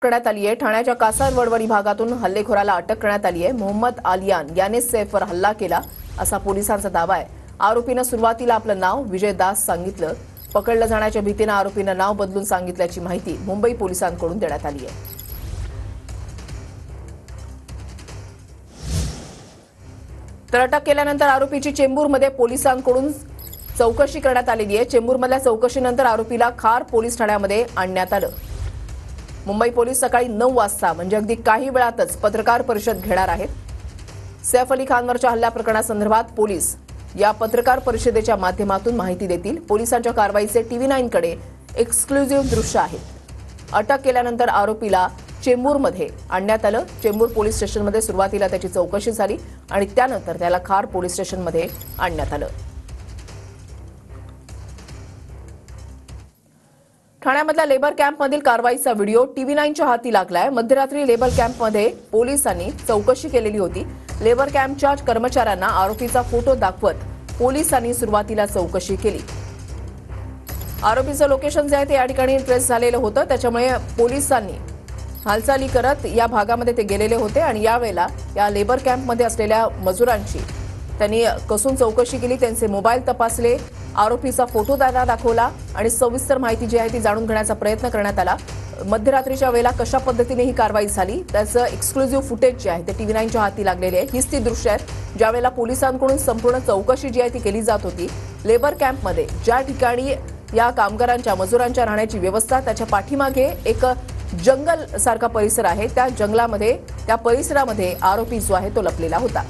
करण्यात आली आहे। ठाण्याच्या कासारवडवणी भागातून हल्लेखोराला अटक करण्यात आली आहे। मोहम्मद आलियान याने सैफवर हल्ला केला असा पोलिसांचा दावा आहे। आरोपीने सुरुवातीला आपलं नाव विजय दास सांगितलं। पकडलं जाण्याच्या भीतीने आरोपीने नाव बदलून सांगितल्याची माहिती मुंबई पोलिसांकडून देण्यात आली आहे। तर अटक केल्यानंतर आरोपीची चेंबूरमध्ये पोलिसांकडून चौकशी करण्यात आलेली आहे। चेंबूरमधल्या चौकशीनंतर आरोपीला खार पोलीस ठाण्यामध्ये आणण्यात आलं। मुंबई पोलीस सकाळी 9 वाजता म्हणजे अगदी काही वेळातच पत्रकार परिषद घेणार आहेत। सैफ अली खानवरच्या हल्ला प्रकरणासंदर्भात पोलीस या पत्रकार परिषदेच्या माध्यमातून माहिती देतील। पोलिसांच्या कारवाईचे TV9 कडे एक्सक्लुझिव्ह दृश्य आहेत। अटक केल्यानंतर आरोपीला चेंबूरमध्ये आणण्यात आलं। चेंबूर पोलीस स्टेशनमध्ये सुरुवातीला त्याची चौकशी झाली आणि त्यानंतर त्याला खार पोलीस स्टेशनमध्ये आणण्यात आलं। ठाण्यामधल्या लेबर कॅम्पमधील कारवाईचा व्हिडिओ TV9च्या हाती लागलाय। मध्यरात्री लेबर कॅम्पमध्ये पोलिसांनी चौकशी केलेली होती। लेबर कॅम्पच्या कर्मचाऱ्यांना आरोपीचा फोटो दाखवत पोलिसांनी सुरुवातीला चौकशी केली। आरोपीचं लोकेशन जे आहे ते या ठिकाणी ट्रेस झालेलं होतं, त्याच्यामुळे पोलिसांनी हालचाली करत या भागामध्ये ते गेलेले होते आणि यावेळेला या लेबर कॅम्पमध्ये असलेल्या मजुरांची त्यांनी कसून चौकशी केली, त्यांचे मोबाईल तपासले, आरोपीचा फोटो त्यांना दाखवला आणि सविस्तर माहिती जी आहे ती जाणून घेण्याचा प्रयत्न करण्यात आला। मध्यरात्रीच्या वेळेला कशा पद्धतीने ही कारवाई झाली त्याचं एक्सक्लुझिव्ह फुटेज जे आहे ते TV9च्या हाती लागलेले आहे। हीच ती दृश्य आहेत ज्या वेळेला पोलिसांकडून संपूर्ण चौकशी जी आहे ती केली जात होती। लेबर कॅम्पमध्ये ज्या ठिकाणी या कामगारांच्या मजुरांच्या राहण्याची व्यवस्था, त्याच्या पाठीमागे एक जंगल सारखा परिसर आहे, त्या जंगलामध्ये त्या परिसरामध्ये आरोपी जो आहे तो लपलेला होता।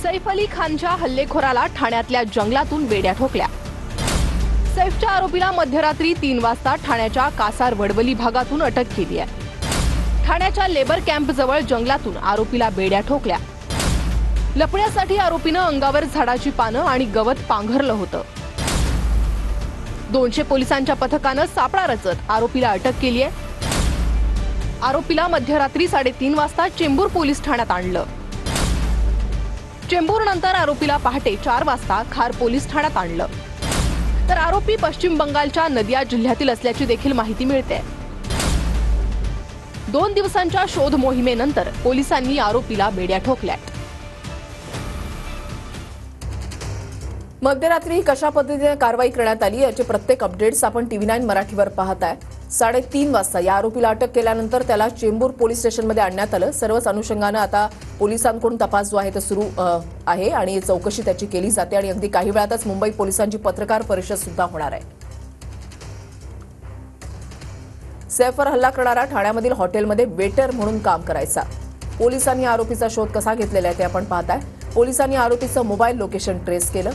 सैफ अली खानच्या हल्लेखोराला ठाण्यातल्या जंगलातून बेड्या ठोकल्या। सैफच्या आरोपीला मध्यरात्री 3 वाजता ठाण्याच्या कासारवडवली भागातून अटक केली आहे। ठाण्याच्या लेबर कॅम्प जवळ जंगलातून आरोपीला बेड्या ठोकल्या। लपण्यासाठी आरोपीनं अंगावर झाडाची पानं आणि गवत पांघरलं होतं। 200 पोलिसांच्या पथकानं सापळा रचत आरोपीला अटक केली आहे। आरोपीला मध्यरात्री 3:30 वाजता चेंबूर पोलीस ठाण्यात आणलं। चेंबूर नंतर आरोपीला पहाटे 4 वाजता खार पोलीस ठाण्यात आणलं। तर आरोपी पश्चिम बंगालच्या नदिया जिल्ह्यातील असल्याची देखील माहिती मिळते। 2 दिवसांच्या शोध मोहिमेनंतर पोलिसांनी आरोपीला बेड्या ठोकल्यात। मध्यरात्री कशा पद्धतीने कारवाई करण्यात आली याचे प्रत्येक अपडेट्स आपण TV9 मराठीवर पाहताय। 3:30 वाजता या आरोपीला अटक केल्यानंतर त्याला चेंबूर पोलीस स्टेशनमध्ये आणण्यात आलं। सर्वच अनुषंगानं आता पोलिसांकडून तपास जो आहे तो सुरू आहे आणि चौकशी त्याची केली जाते आणि अगदी काही वेळातच मुंबई पोलिसांची पत्रकार परिषद सुद्धा होणार आहे। सैफवर हल्ला करणारा ठाण्यामधील हॉटेलमध्ये वेटर म्हणून काम करायचा। पोलिसांनी आरोपीचा शोध कसा घेतलेला आहे ते आपण पाहताय। पोलिसांनी आरोपीचं मोबाईल लोकेशन ट्रेस केलं।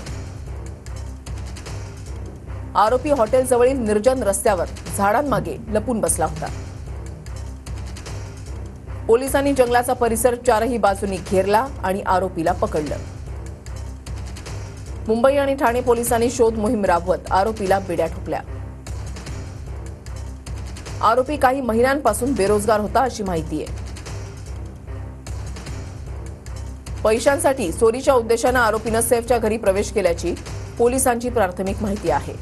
आरोपी हॉटेल जवळील निर्जन रस्त्यावर झाडांमागे लपून बसला होता। पोलिसांनी जंगलाचा परिसर चारही बाजूनी घेरला आणि आरोपीला पकडलं। मुंबई आणि ठाणे पोलिसांनी शोध मोहीम राबवत आरोपीला बेड्या ठोकल्या। आरोपी काही महिन्यांपासून बेरोजगार होता अशी माहिती आहे। पैशांसाठी चोरीच्या उद्देशाने आरोपीनं सैफच्या घरी प्रवेश केल्याची पोलिसांची प्राथमिक माहिती आहे।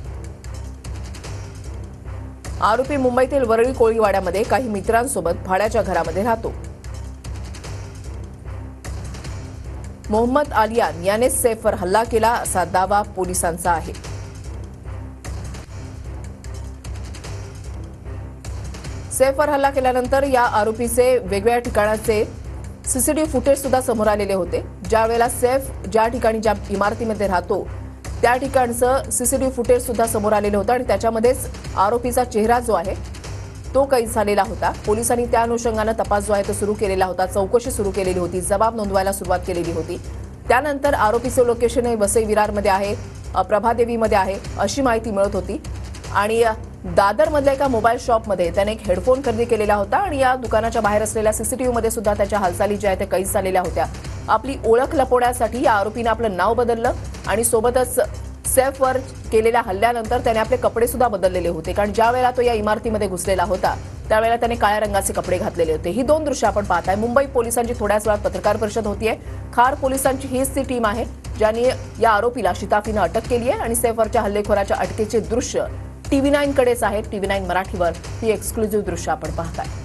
आरोपी मुंबईतील वरळी कोळीवाड्यामध्ये काही मित्रांसोबत भाड्याच्या घरामध्ये राहतो। मोहम्मद आलियान याने सैफवर हल्ला केला असा दावा पोलिसांचा आहे। सैफवर हल्ला केल्यानंतर या आरोपीचे वेगवेगळ्या ठिकाणाचे सीसीटीव्ही फुटेज सुद्धा समोर आलेले होते। ज्या वेळेला सैफ ज्या ठिकाणी ज्या इमारतीमध्ये राहतो त्या ठिकाणचं सीसीटीव्ही फुटेज सुद्धा समोर आलेलं होतं आणि त्याच्यामध्येच आरोपीचा चेहरा जो आहे तो कैद झालेला होता। पोलिसांनी त्या अनुषंगानं तपास जो आहे तो सुरू केलेला होता, चौकशी सुरू केलेली होती, जबाब नोंदवायला सुरुवात केलेली होती। त्यानंतर आरोपीचं लोकेशन हे वसई विरारमध्ये आहे, प्रभादेवीमध्ये आहे अशी माहिती मिळत होती आणि दादरमधल्या एका मोबाईल शॉपमध्ये त्याने एक हेडफोन खरेदी केलेला होता आणि या दुकानाच्या बाहेर असलेल्या सीसीटीव्हीमध्ये सुद्धा त्याच्या हालचाली ज्या आहेत त्या कैद झालेल्या होत्या। आपली ओळख लपवण्यासाठी या आरोपीने आपलं नाव बदललं आणि सोबतच सैफवर केलेल्या हल्ल्यानंतर त्याने आपले कपडे सुद्धा बदललेले होते, कारण ज्या वेळेला तो या इमारतीमध्ये घुसलेला होता त्यावेळेला त्याने काळ्या रंगाचे कपडे घातलेले होते। ही 2 दृश्य आपण पाहताय। मुंबई पोलिसांची थोड्याच वेळात पत्रकार परिषद होतीये। खार पोलिसांची हीच ती टीम आहे ज्यांनी या आरोपीला शिताफीनं अटक केली आहे आणि सैफवरच्या हल्लेखोराच्या अटकेचे दृश्य TV9 कडेच आहे. TV9 मराठीवर ही एक्सक्लुझिव्ह दृश्य आपण पाहताय.